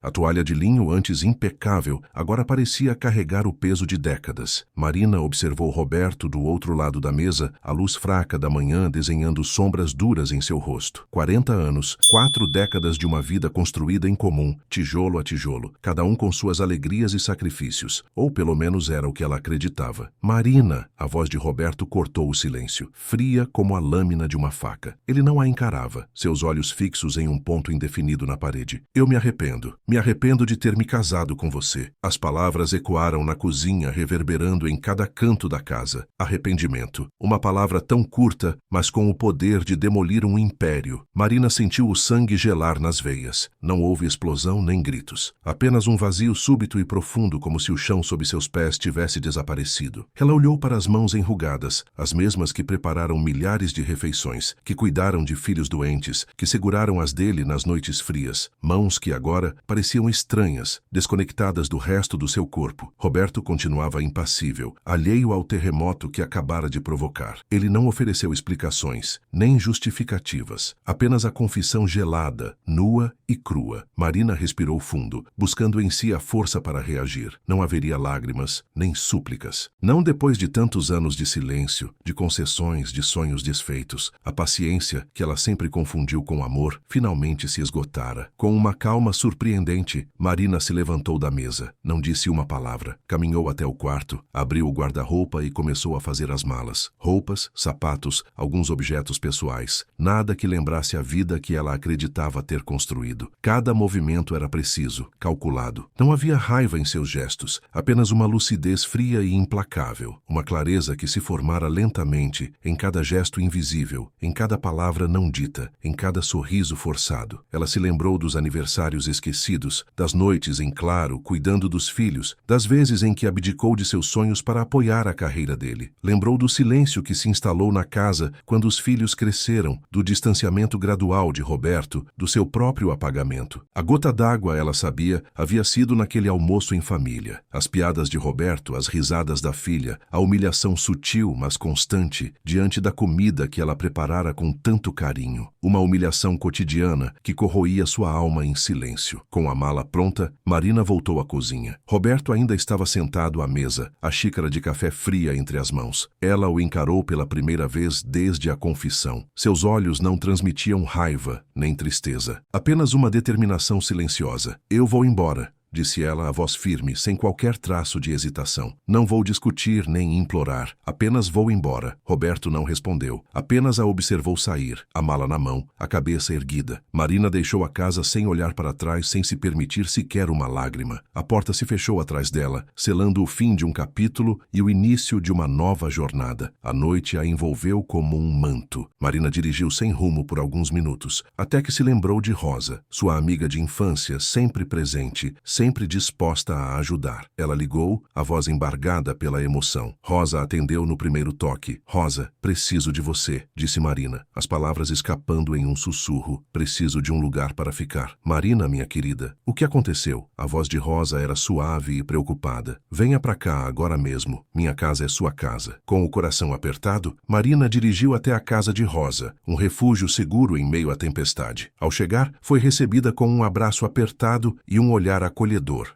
A toalha de linho, antes impecável, agora parecia carregar o peso de décadas. Marina observou Roberto do outro lado da mesa, a luz fraca da manhã desenhando sombras duras em seu rosto. 40 anos, 4 décadas de uma vida construída em comum, tijolo a tijolo, cada um com suas alegrias e sacrifícios, ou pelo menos era o que ela acreditava. Marina, a voz de Roberto cortou o silêncio, fria como a lâmina de uma faca. Ele não a encarava, seus olhos fixos em um ponto indefinido na parede. Eu me arrependo de ter me casado com você. As palavras ecoaram na cozinha, reverberando em cada canto da casa. Arrependimento. Uma palavra tão curta, mas com o poder de demolir um império. Marina sentiu o sangue gelar nas veias. Não houve explosão nem gritos. Apenas um vazio súbito e profundo, como se o chão sob seus pés tivesse desaparecido. Ela olhou para as mãos enrugadas, as mesmas que prepararam milhares de refeições, que cuidaram de filhos doentes, que seguraram as dele nas noites frias. Mãos que agora pareciam estranhas, desconectadas do resto do seu corpo. Roberto continuava impassível, alheio ao terremoto que acabara de provocar. Ele não ofereceu explicações, nem justificativas, apenas a confissão gelada, nua e crua. Marina respirou fundo, buscando em si a força para reagir. Não haveria lágrimas, nem súplicas. Não depois de tantos anos de silêncio, de concessões, de sonhos desfeitos. A paciência, que ela sempre confundiu com amor, finalmente se esgotara. Com uma calma surpreendente, Marina se levantou da mesa. Não disse uma palavra. Caminhou até o quarto, abriu o guarda-roupa e começou a fazer as malas. Roupas, sapatos, alguns objetos pessoais. Nada que lembrasse a vida que ela acreditava ter construído. Cada movimento era preciso, calculado. Não havia raiva em seus gestos, apenas uma lucidez fria e implacável. Uma clareza que se formara lentamente em cada gesto invisível, em cada palavra não dita, em cada sorriso forçado. Ela se lembrou dos aniversários esquecidos, das noites em claro, cuidando dos filhos, das vezes em que abdicou de seus sonhos para apoiar a carreira dele. Lembrou do silêncio que se instalou na casa quando os filhos cresceram, do distanciamento gradual de Roberto, do seu próprio apagamento. A gota d'água, ela sabia, havia sido naquele almoço em família. As piadas de Roberto, as risadas da filha, a humilhação sutil, mas constante, diante da comida que ela preparara com tanto carinho. Uma humilhação cotidiana que corroía sua alma em silêncio. Com a mala pronta, Marina voltou à cozinha. Roberto ainda estava sentado à mesa, a xícara de café fria entre as mãos. Ela o encarou pela primeira vez desde a confissão. Seus olhos não transmitiam raiva, nem tristeza. Apenas uma determinação silenciosa. Eu vou embora, disse ela a voz firme, sem qualquer traço de hesitação. Não vou discutir nem implorar. Apenas vou embora. Roberto não respondeu. Apenas a observou sair, a mala na mão, a cabeça erguida. Marina deixou a casa sem olhar para trás, sem se permitir sequer uma lágrima. A porta se fechou atrás dela, selando o fim de um capítulo e o início de uma nova jornada. A noite a envolveu como um manto. Marina dirigiu sem rumo por alguns minutos, até que se lembrou de Rosa, sua amiga de infância, sempre presente, sempre disposta a ajudar. Ela ligou, a voz embargada pela emoção. Rosa atendeu no primeiro toque. Rosa, preciso de você, disse Marina, as palavras escapando em um sussurro. Preciso de um lugar para ficar. Marina, minha querida, o que aconteceu? A voz de Rosa era suave e preocupada. Venha pra cá agora mesmo. Minha casa é sua casa. Com o coração apertado, Marina dirigiu até a casa de Rosa, um refúgio seguro em meio à tempestade. Ao chegar, foi recebida com um abraço apertado e um olhar acolhedor.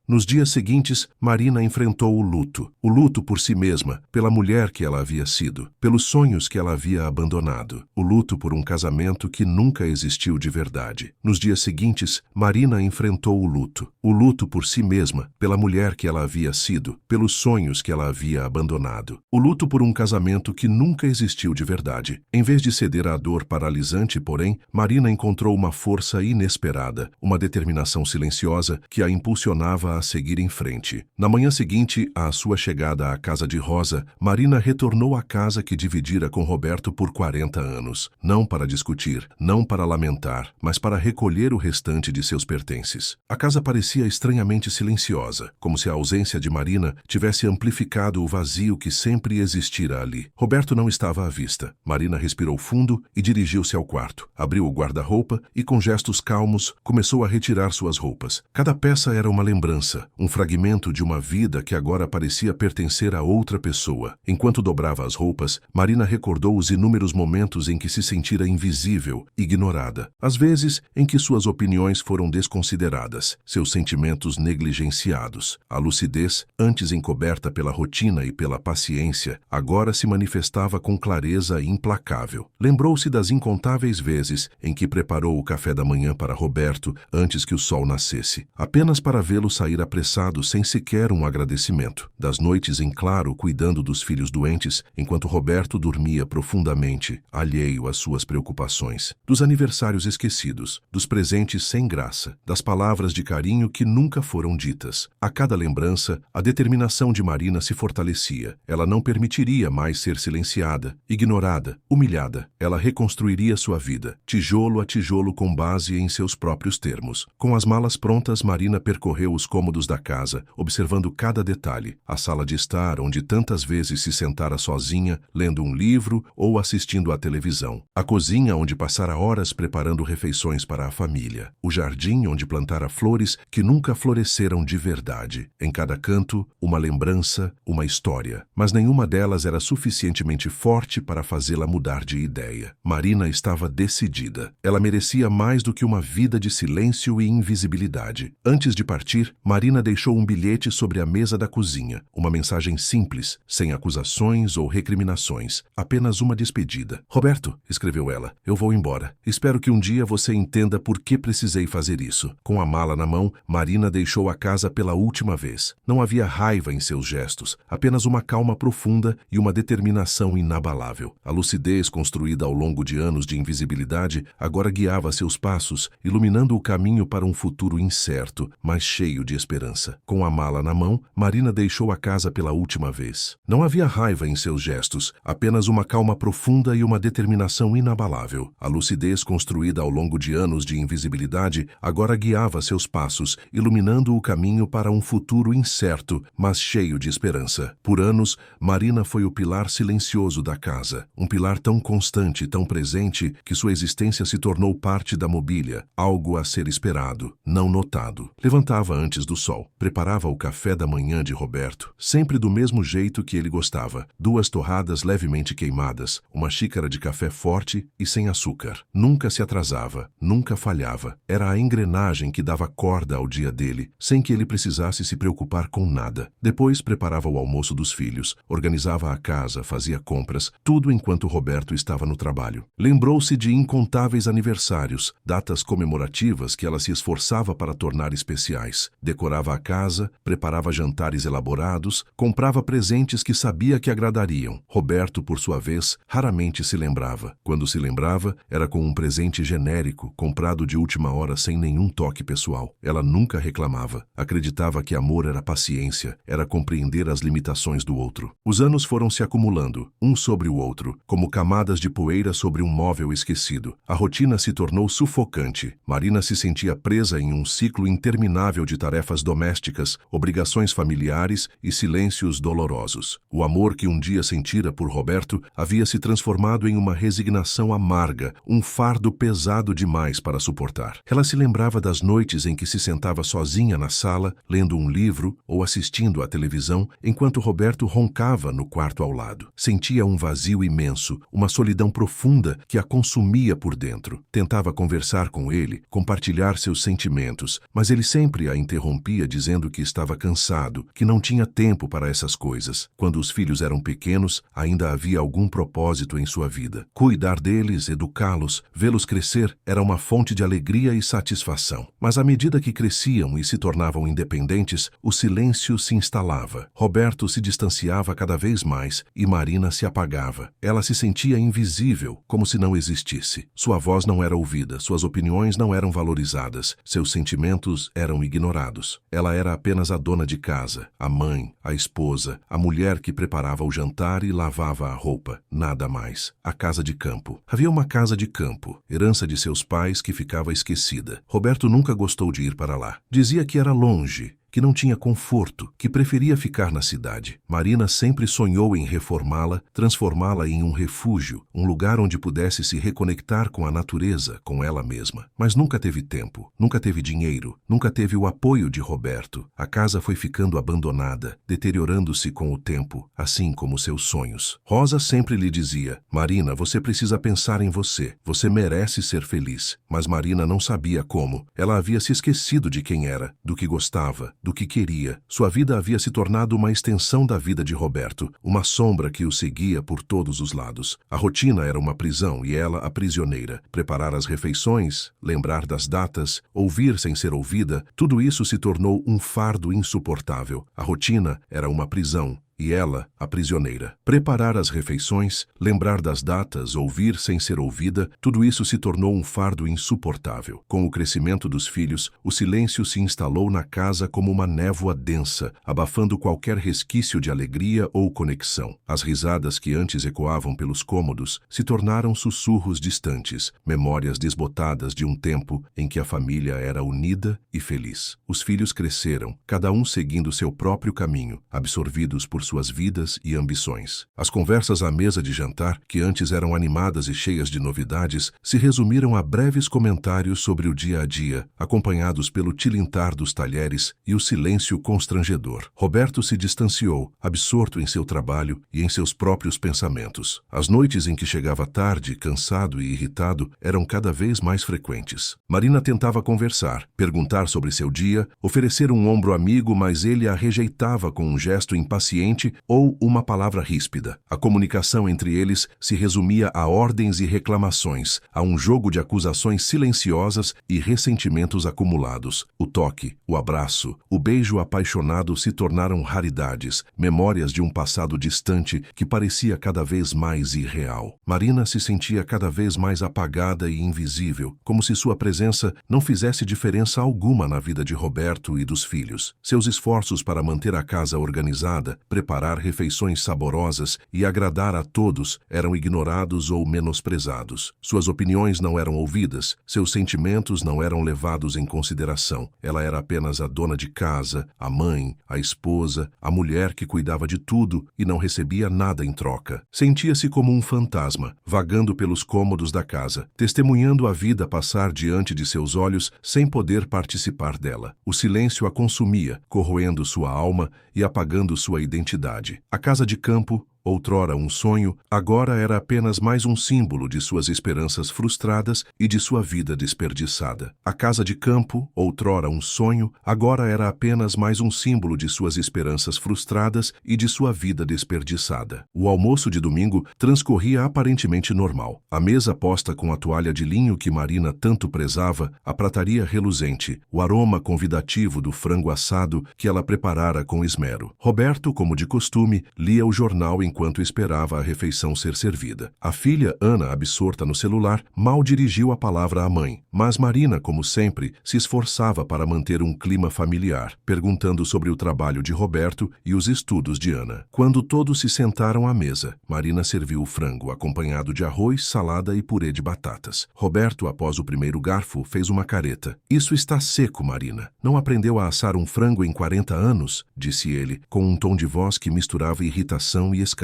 Nos dias seguintes, Marina enfrentou o luto por si mesma, pela mulher que ela havia sido, pelos sonhos que ela havia abandonado, o luto por um casamento que nunca existiu de verdade. Nos dias seguintes, Marina enfrentou o luto por si mesma, pela mulher que ela havia sido, pelos sonhos que ela havia abandonado, o luto por um casamento que nunca existiu de verdade. Em vez de ceder à dor paralisante, porém, Marina encontrou uma força inesperada, uma determinação silenciosa que a impulsionava a seguir em frente. Na manhã seguinte, à sua chegada à casa de Rosa, Marina retornou à casa que dividira com Roberto por 40 anos. Não para discutir, não para lamentar, mas para recolher o restante de seus pertences. A casa parecia estranhamente silenciosa, como se a ausência de Marina tivesse amplificado o vazio que sempre existira ali. Roberto não estava à vista. Marina respirou fundo e dirigiu-se ao quarto. Abriu o guarda-roupa e, com gestos calmos, começou a retirar suas roupas. Cada peça era uma lembrança, um fragmento de uma vida que agora parecia pertencer a outra pessoa. Enquanto dobrava as roupas, Marina recordou os inúmeros momentos em que se sentira invisível, ignorada. Às vezes, em que suas opiniões foram desconsideradas, seus sentimentos negligenciados. A lucidez, antes encoberta pela rotina e pela paciência, agora se manifestava com clareza implacável. Lembrou-se das incontáveis vezes em que preparou o café da manhã para Roberto antes que o sol nascesse, apenas para vê-lo sair apressado sem sequer um agradecimento. Das noites em claro cuidando dos filhos doentes, enquanto Roberto dormia profundamente, alheio às suas preocupações. Dos aniversários esquecidos, dos presentes sem graça, das palavras de carinho que nunca foram ditas. A cada lembrança, a determinação de Marina se fortalecia. Ela não permitiria mais ser silenciada, ignorada, humilhada. Ela reconstruiria sua vida, tijolo a tijolo com base em seus próprios termos. Com as malas prontas, Marina percorreu os cômodos da casa, observando cada detalhe. A sala de estar, onde tantas vezes se sentara sozinha, lendo um livro ou assistindo à televisão. A cozinha, onde passara horas preparando refeições para a família. O jardim, onde plantara flores que nunca floresceram de verdade. Em cada canto, uma lembrança, uma história. Mas nenhuma delas era suficientemente forte para fazê-la mudar de ideia. Marina estava decidida. Ela merecia mais do que uma vida de silêncio e invisibilidade. Antes de partir, Marina deixou um bilhete sobre a mesa da cozinha. Uma mensagem simples, sem acusações ou recriminações. Apenas uma despedida. "Roberto", escreveu ela, "eu vou embora. Espero que um dia você entenda por que precisei fazer isso." Com a mala na mão, Marina deixou a casa pela última vez. Não havia raiva em seus gestos, apenas uma calma profunda e uma determinação inabalável. A lucidez construída ao longo de anos de invisibilidade agora guiava seus passos, iluminando o caminho para um futuro incerto, mas cheio de esperança. Com a mala na mão, Marina deixou a casa pela última vez. Não havia raiva em seus gestos, apenas uma calma profunda e uma determinação inabalável. A lucidez construída ao longo de anos de invisibilidade agora guiava seus passos, iluminando o caminho para um futuro incerto, mas cheio de esperança. Por anos, Marina foi o pilar silencioso da casa, um pilar tão constante, tão presente, que sua existência se tornou parte da mobília, algo a ser esperado, não notado. Levantava antes do sol, preparava o café da manhã de Roberto, sempre do mesmo jeito que ele gostava, 2 torradas levemente queimadas, uma xícara de café forte e sem açúcar. Nunca se atrasava, nunca falhava. Era a engrenagem que dava corda ao dia dele, sem que ele precisasse se preocupar com nada. Depois preparava o almoço dos filhos, organizava a casa, fazia compras, tudo enquanto Roberto estava no trabalho. Lembrou-se de incontáveis aniversários, datas comemorativas que ela se esforçava para tornar especiais. Decorava a casa, preparava jantares elaborados, comprava presentes que sabia que agradariam. Roberto, por sua vez, raramente se lembrava. Quando se lembrava, era com um presente genérico, comprado de última hora sem nenhum toque pessoal. Ela nunca reclamava. Acreditava que amor era paciência, era compreender as limitações do outro. Os anos foram se acumulando, um sobre o outro, como camadas de poeira sobre um móvel esquecido. A rotina se tornou sufocante. Marina se sentia presa em um ciclo interminável de tarefas domésticas, obrigações familiares e silêncios dolorosos. O amor que um dia sentira por Roberto havia se transformado em uma resignação amarga, um fardo pesado demais para suportar. Ela se lembrava das noites em que se sentava sozinha na sala, lendo um livro ou assistindo à televisão, enquanto Roberto roncava no quarto ao lado. Sentia um vazio imenso, uma solidão profunda que a consumia por dentro. Tentava conversar com ele, compartilhar seus sentimentos, mas ele sempre a interrompia dizendo que estava cansado, que não tinha tempo para essas coisas. Quando os filhos eram pequenos, ainda havia algum propósito em sua vida. Cuidar deles, educá-los, vê-los crescer era uma fonte de alegria e satisfação. Mas à medida que cresciam e se tornavam independentes, o silêncio se instalava. Roberto se distanciava cada vez mais e Marina se apagava. Ela se sentia invisível, como se não existisse. Sua voz não era ouvida, suas opiniões não eram valorizadas, seus sentimentos eram ignorados. Ela era apenas a dona de casa, a mãe, a esposa, a mulher que preparava o jantar e lavava a roupa. Nada mais. A casa de campo. Havia uma casa de campo, herança de seus pais que ficava esquecida. Roberto nunca gostou de ir para lá. Dizia que era longe, que não tinha conforto, que preferia ficar na cidade. Marina sempre sonhou em reformá-la, transformá-la em um refúgio, um lugar onde pudesse se reconectar com a natureza, com ela mesma. Mas nunca teve tempo, nunca teve dinheiro, nunca teve o apoio de Roberto. A casa foi ficando abandonada, deteriorando-se com o tempo, assim como seus sonhos. Rosa sempre lhe dizia: Marina, você precisa pensar em você. Você merece ser feliz. Mas Marina não sabia como. Ela havia se esquecido de quem era, do que gostava, do que queria. Sua vida havia se tornado uma extensão da vida de Roberto, uma sombra que o seguia por todos os lados. A rotina era uma prisão e ela a prisioneira. Preparar as refeições, lembrar das datas, ouvir sem ser ouvida, tudo isso se tornou um fardo insuportável. A rotina era uma prisão e ela, a prisioneira. Preparar as refeições, lembrar das datas, ouvir sem ser ouvida, tudo isso se tornou um fardo insuportável. Com o crescimento dos filhos, o silêncio se instalou na casa como uma névoa densa, abafando qualquer resquício de alegria ou conexão. As risadas que antes ecoavam pelos cômodos se tornaram sussurros distantes, memórias desbotadas de um tempo em que a família era unida e feliz. Os filhos cresceram, cada um seguindo seu próprio caminho, absorvidos por suas vidas e ambições. As conversas à mesa de jantar, que antes eram animadas e cheias de novidades, se resumiram a breves comentários sobre o dia a dia, acompanhados pelo tilintar dos talheres e o silêncio constrangedor. Roberto se distanciou, absorto em seu trabalho e em seus próprios pensamentos. As noites em que chegava tarde, cansado e irritado, eram cada vez mais frequentes. Marina tentava conversar, perguntar sobre seu dia, oferecer um ombro amigo, mas ele a rejeitava com um gesto impaciente ou uma palavra ríspida. A comunicação entre eles se resumia a ordens e reclamações, a um jogo de acusações silenciosas e ressentimentos acumulados. O toque, o abraço, o beijo apaixonado se tornaram raridades, memórias de um passado distante que parecia cada vez mais irreal. Marina se sentia cada vez mais apagada e invisível, como se sua presença não fizesse diferença alguma na vida de Roberto e dos filhos. Seus esforços para manter a casa organizada, preparar refeições saborosas e agradar a todos eram ignorados ou menosprezados. Suas opiniões não eram ouvidas, seus sentimentos não eram levados em consideração. Ela era apenas a dona de casa, a mãe, a esposa, a mulher que cuidava de tudo e não recebia nada em troca. Sentia-se como um fantasma, vagando pelos cômodos da casa, testemunhando a vida passar diante de seus olhos sem poder participar dela. O silêncio a consumia, corroendo sua alma e apagando sua identidade. A casa de campo, outrora um sonho, agora era apenas mais um símbolo de suas esperanças frustradas e de sua vida desperdiçada. A casa de campo, outrora um sonho, agora era apenas mais um símbolo de suas esperanças frustradas e de sua vida desperdiçada. O almoço de domingo transcorria aparentemente normal. A mesa posta com a toalha de linho que Marina tanto prezava, a prataria reluzente, o aroma convidativo do frango assado que ela preparara com esmero. Roberto, como de costume, lia o jornal enquanto esperava a refeição ser servida. A filha, Ana, absorta no celular, mal dirigiu a palavra à mãe, mas Marina, como sempre, se esforçava para manter um clima familiar, perguntando sobre o trabalho de Roberto e os estudos de Ana. Quando todos se sentaram à mesa, Marina serviu o frango, acompanhado de arroz, salada e purê de batatas. Roberto, após o primeiro garfo, fez uma careta. "Isso está seco, Marina. Não aprendeu a assar um frango em 40 anos?" disse ele, com um tom de voz que misturava irritação e escárnio.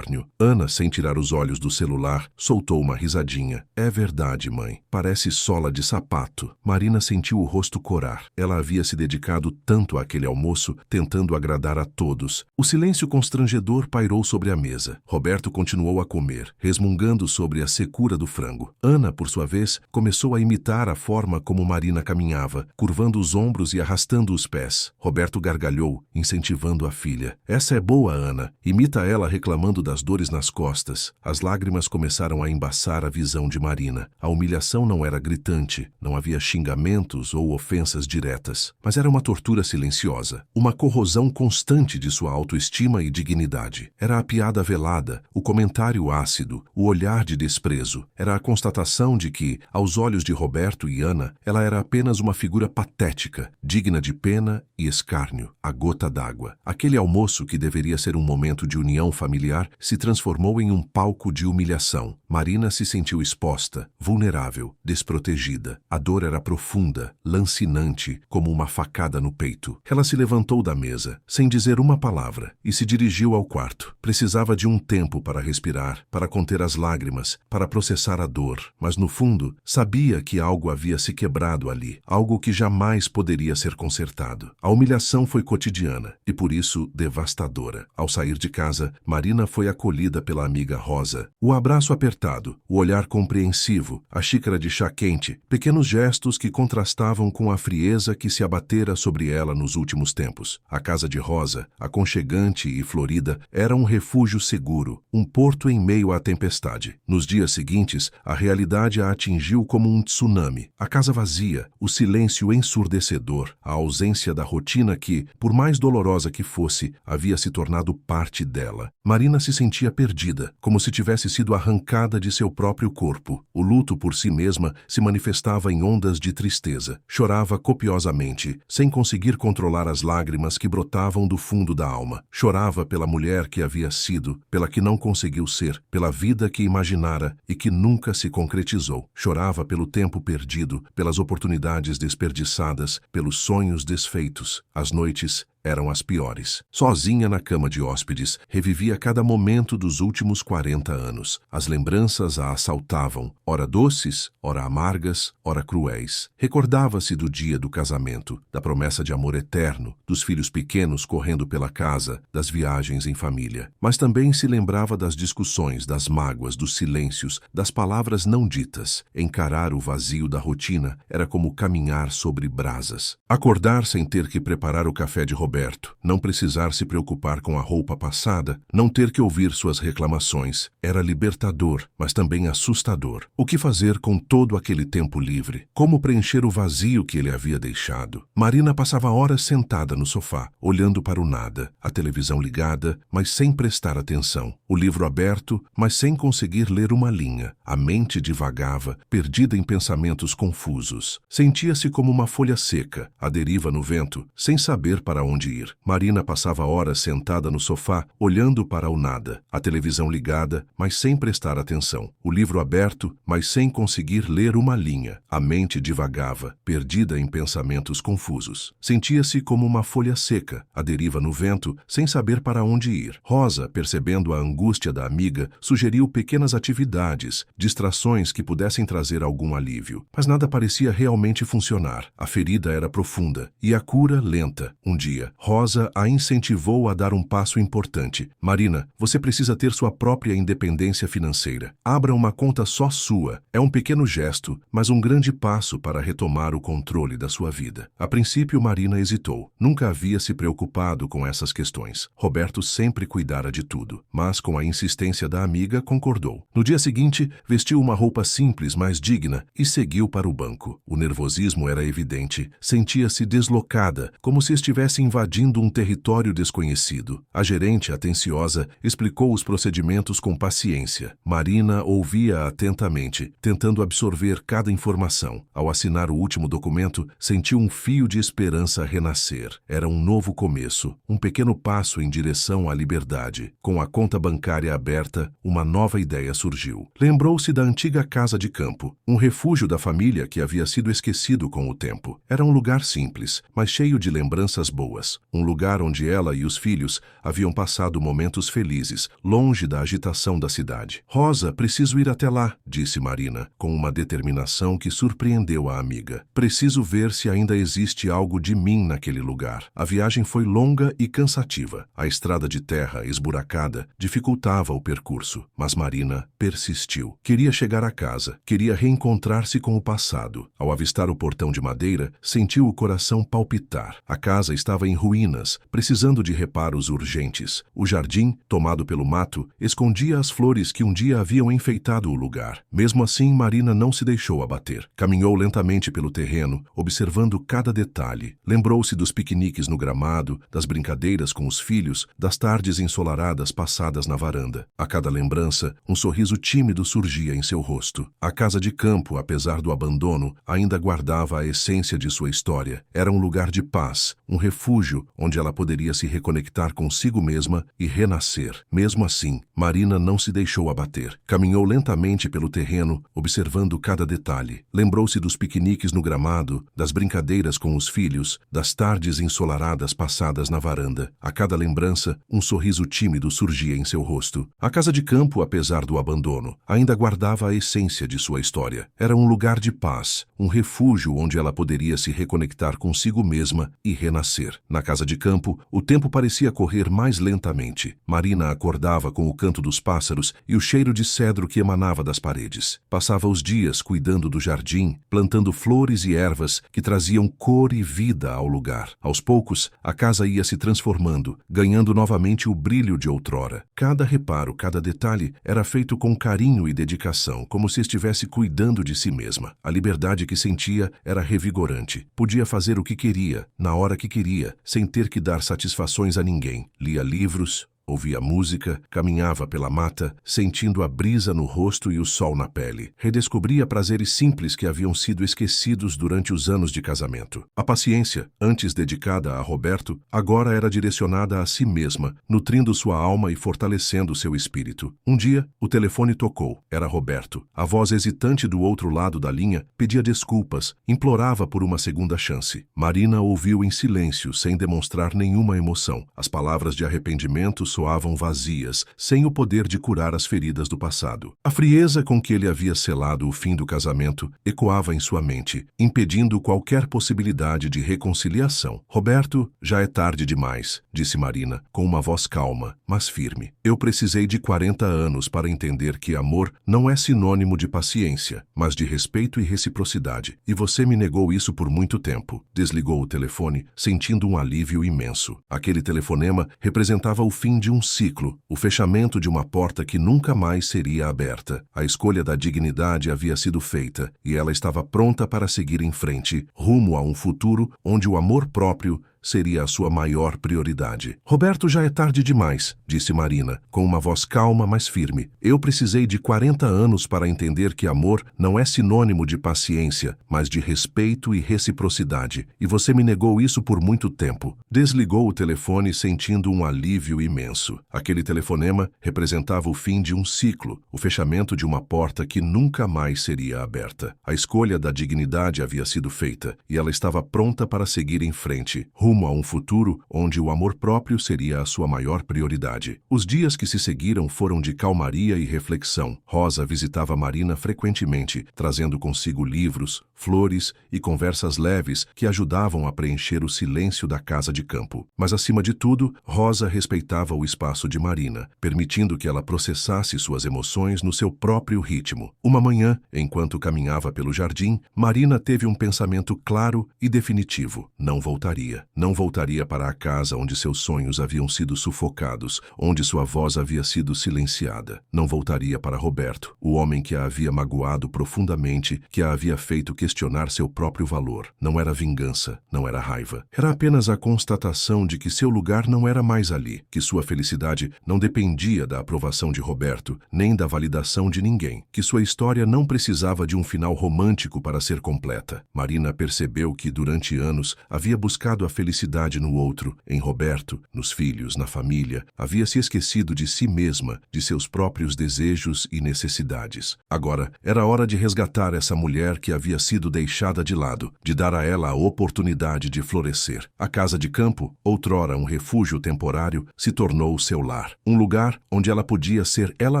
Ana, sem tirar os olhos do celular, soltou uma risadinha. "É verdade, mãe. Parece sola de sapato." Marina sentiu o rosto corar. Ela havia se dedicado tanto àquele almoço, tentando agradar a todos. O silêncio constrangedor pairou sobre a mesa. Roberto continuou a comer, resmungando sobre a secura do frango. Ana, por sua vez, começou a imitar a forma como Marina caminhava, curvando os ombros e arrastando os pés. Roberto gargalhou, incentivando a filha. "Essa é boa, Ana. Imita ela reclamando das dores nas costas." As lágrimas começaram a embaçar a visão de Marina. A humilhação não era gritante, não havia xingamentos ou ofensas diretas, mas era uma tortura silenciosa, uma corrosão constante de sua autoestima e dignidade. Era a piada velada, o comentário ácido, o olhar de desprezo. Era a constatação de que, aos olhos de Roberto e Ana, ela era apenas uma figura patética, digna de pena e escárnio, a gota d'água. Aquele almoço, que deveria ser um momento de união familiar, lar se transformou em um palco de humilhação. Marina se sentiu exposta, vulnerável, desprotegida. A dor era profunda, lancinante, como uma facada no peito. Ela se levantou da mesa, sem dizer uma palavra, e se dirigiu ao quarto. Precisava de um tempo para respirar, para conter as lágrimas, para processar a dor. Mas no fundo, sabia que algo havia se quebrado ali, algo que jamais poderia ser consertado. A humilhação foi cotidiana e, por isso, devastadora. Ao sair de casa, Marina foi acolhida pela amiga Rosa. O abraço apertado, o olhar compreensivo, a xícara de chá quente, pequenos gestos que contrastavam com a frieza que se abatera sobre ela nos últimos tempos. A casa de Rosa, aconchegante e florida, era um refúgio seguro, um porto em meio à tempestade. Nos dias seguintes, a realidade a atingiu como um tsunami. A casa vazia, o silêncio ensurdecedor, a ausência da rotina que, por mais dolorosa que fosse, havia se tornado parte dela. Marina se sentia perdida, como se tivesse sido arrancada de seu próprio corpo. O luto por si mesma se manifestava em ondas de tristeza. Chorava copiosamente, sem conseguir controlar as lágrimas que brotavam do fundo da alma. Chorava pela mulher que havia sido, pela que não conseguiu ser, pela vida que imaginara e que nunca se concretizou. Chorava pelo tempo perdido, pelas oportunidades desperdiçadas, pelos sonhos desfeitos. As noites eram as piores. Sozinha na cama de hóspedes, revivia cada momento dos últimos 40 anos. As lembranças a assaltavam, ora doces, ora amargas, ora cruéis. Recordava-se do dia do casamento, da promessa de amor eterno, dos filhos pequenos correndo pela casa, das viagens em família. Mas também se lembrava das discussões, das mágoas, dos silêncios, das palavras não ditas. Encarar o vazio da rotina era como caminhar sobre brasas. Acordar sem ter que preparar o café de Roberto, não precisar se preocupar com a roupa passada, não ter que ouvir suas reclamações, era libertador, mas também assustador. O que fazer com todo aquele tempo livre? Como preencher o vazio que ele havia deixado? Marina passava horas sentada no sofá, olhando para o nada, a televisão ligada, mas sem prestar atenção, o livro aberto, mas sem conseguir ler uma linha. A mente divagava, perdida em pensamentos confusos. Sentia-se como uma folha seca, à deriva no vento, sem saber para onde ir. Marina passava horas sentada no sofá, olhando para o nada, a televisão ligada, mas sem prestar atenção, o livro aberto, mas sem conseguir ler uma linha. A mente divagava, perdida em pensamentos confusos. Sentia-se como uma folha seca, à deriva no vento, sem saber para onde ir. Rosa, percebendo a angústia da amiga, sugeriu pequenas atividades, distrações que pudessem trazer algum alívio. Mas nada parecia realmente funcionar. A ferida era profunda e a cura lenta. Um dia, Rosa a incentivou a dar um passo importante. Marina, você precisa ter sua própria independência financeira. Abra uma conta só sua. É um pequeno gesto, mas um grande passo para retomar o controle da sua vida. A princípio, Marina hesitou. Nunca havia se preocupado com essas questões. Roberto sempre cuidara de tudo, mas com a insistência da amiga, concordou. No dia seguinte, vestiu uma roupa simples, mas digna, e seguiu para o banco. O nervosismo era evidente. Sentia-se deslocada, como se estivesse invadindo um território desconhecido. A gerente, atenciosa, explicou os procedimentos com paciência. Marina ouvia atentamente, tentando absorver cada informação. Ao assinar o último documento, sentiu um fio de esperança renascer. Era um novo começo, um pequeno passo em direção à liberdade. Com a conta bancária aberta, uma nova ideia surgiu. Lembrou-se da antiga casa de campo, um refúgio da família que havia sido esquecido com o tempo. Era um lugar simples, mas cheio de lembranças boas. Um lugar onde ela e os filhos haviam passado momentos felizes, longe da agitação da cidade. Rosa, preciso ir até lá, disse Marina, com uma determinação que surpreendeu a amiga. Preciso ver se ainda existe algo de mim naquele lugar. A viagem foi longa e cansativa. A estrada de terra, esburacada, dificultava o percurso, mas Marina persistiu. Queria chegar a casa, queria reencontrar-se com o passado. Ao avistar o portão de madeira, sentiu o coração palpitar. A casa estava em ruínas, precisando de reparos urgentes. O jardim, tomado pelo mato, escondia as flores que um dia haviam enfeitado o lugar. Mesmo assim, Marina não se deixou abater. Caminhou lentamente pelo terreno, observando cada detalhe. Lembrou-se dos piqueniques no gramado, das brincadeiras com os filhos, das tardes ensolaradas passadas na varanda. A cada lembrança, um sorriso tímido surgia em seu rosto. A casa de campo, apesar do abandono, ainda guardava a essência de sua história. Era um lugar de paz, um refúgio refúgio onde ela poderia se reconectar consigo mesma e renascer. Mesmo assim, Marina não se deixou abater. Caminhou lentamente pelo terreno, observando cada detalhe. Lembrou-se dos piqueniques no gramado, das brincadeiras com os filhos, das tardes ensolaradas passadas na varanda. A cada lembrança, um sorriso tímido surgia em seu rosto. A casa de campo, apesar do abandono, ainda guardava a essência de sua história. Era um lugar de paz, um refúgio onde ela poderia se reconectar consigo mesma e renascer. Na casa de campo, o tempo parecia correr mais lentamente. Marina acordava com o canto dos pássaros e o cheiro de cedro que emanava das paredes. Passava os dias cuidando do jardim, plantando flores e ervas que traziam cor e vida ao lugar. Aos poucos, a casa ia se transformando, ganhando novamente o brilho de outrora. Cada reparo, cada detalhe era feito com carinho e dedicação, como se estivesse cuidando de si mesma. A liberdade que sentia era revigorante. Podia fazer o que queria, na hora que queria, sem ter que dar satisfações a ninguém. Lia livros, ouvia música, caminhava pela mata, sentindo a brisa no rosto e o sol na pele. Redescobria prazeres simples que haviam sido esquecidos durante os anos de casamento. A paciência, antes dedicada a Roberto, agora era direcionada a si mesma, nutrindo sua alma e fortalecendo seu espírito. Um dia, o telefone tocou. Era Roberto. A voz hesitante do outro lado da linha pedia desculpas, implorava por uma segunda chance. Marina ouviu em silêncio, sem demonstrar nenhuma emoção. As palavras de arrependimento soavam vazias, sem o poder de curar as feridas do passado. A frieza com que ele havia selado o fim do casamento ecoava em sua mente, impedindo qualquer possibilidade de reconciliação. Roberto, já é tarde demais, disse Marina, com uma voz calma, mas firme. Eu precisei de 40 anos para entender que amor não é sinônimo de paciência, mas de respeito e reciprocidade. E você me negou isso por muito tempo. Desligou o telefone, sentindo um alívio imenso. Aquele telefonema representava o fim de um ciclo, o fechamento de uma porta que nunca mais seria aberta. A escolha da dignidade havia sido feita e ela estava pronta para seguir em frente, rumo a um futuro onde o amor próprio seria a sua maior prioridade. Roberto, já é tarde demais, disse Marina, com uma voz calma, mas firme. Eu precisei de 40 anos para entender que amor não é sinônimo de paciência, mas de respeito e reciprocidade, e você me negou isso por muito tempo. Desligou o telefone sentindo um alívio imenso. Aquele telefonema representava o fim de um ciclo, o fechamento de uma porta que nunca mais seria aberta. A escolha da dignidade havia sido feita, e ela estava pronta para seguir em frente, rumo a um futuro onde o amor próprio seria a sua maior prioridade. Os dias que se seguiram foram de calmaria e reflexão. Rosa visitava Marina frequentemente, trazendo consigo livros, flores e conversas leves que ajudavam a preencher o silêncio da casa de campo. Mas, acima de tudo, Rosa respeitava o espaço de Marina, permitindo que ela processasse suas emoções no seu próprio ritmo. Uma manhã, enquanto caminhava pelo jardim, Marina teve um pensamento claro e definitivo. Não voltaria. Não voltaria para a casa onde seus sonhos haviam sido sufocados, onde sua voz havia sido silenciada. Não voltaria para Roberto, o homem que a havia magoado profundamente, que a havia feito questionar seu próprio valor. Não era vingança, não era raiva. Era apenas a constatação de que seu lugar não era mais ali, que sua felicidade não dependia da aprovação de Roberto, nem da validação de ninguém, que sua história não precisava de um final romântico para ser completa. Marina percebeu que, durante anos, havia buscado a felicidade no outro, em Roberto, nos filhos, na família. Havia se esquecido de si mesma, de seus próprios desejos e necessidades. Agora, era hora de resgatar essa mulher que havia sido deixada de lado, de dar a ela a oportunidade de florescer. A casa de campo, outrora um refúgio temporário, se tornou seu lar. Um lugar onde ela podia ser ela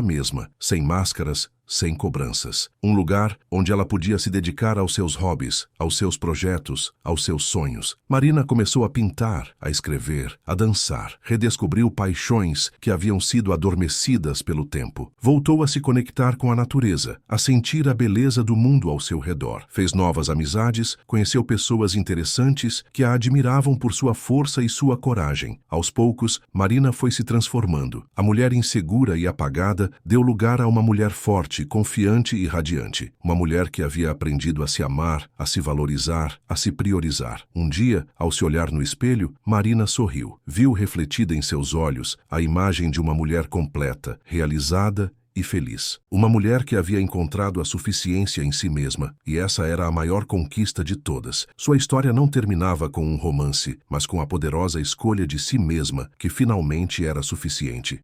mesma, sem máscaras, sem cobranças. Um lugar onde ela podia se dedicar aos seus hobbies, aos seus projetos, aos seus sonhos. Marina começou a pintar, a escrever, a dançar. Redescobriu paixões que haviam sido adormecidas pelo tempo. Voltou a se conectar com a natureza, a sentir a beleza do mundo ao seu redor. Fez novas amizades, conheceu pessoas interessantes que a admiravam por sua força e sua coragem. Aos poucos, Marina foi se transformando. A mulher insegura e apagada deu lugar a uma mulher forte, confiante e radiante. Uma mulher que havia aprendido a se amar, a se valorizar, a se priorizar. Um dia, ao se olhar no espelho, Marina sorriu. Viu refletida em seus olhos a imagem de uma mulher completa, realizada e feliz. Uma mulher que havia encontrado a suficiência em si mesma, e essa era a maior conquista de todas. Sua história não terminava com um romance, mas com a poderosa escolha de si mesma, que finalmente era suficiente.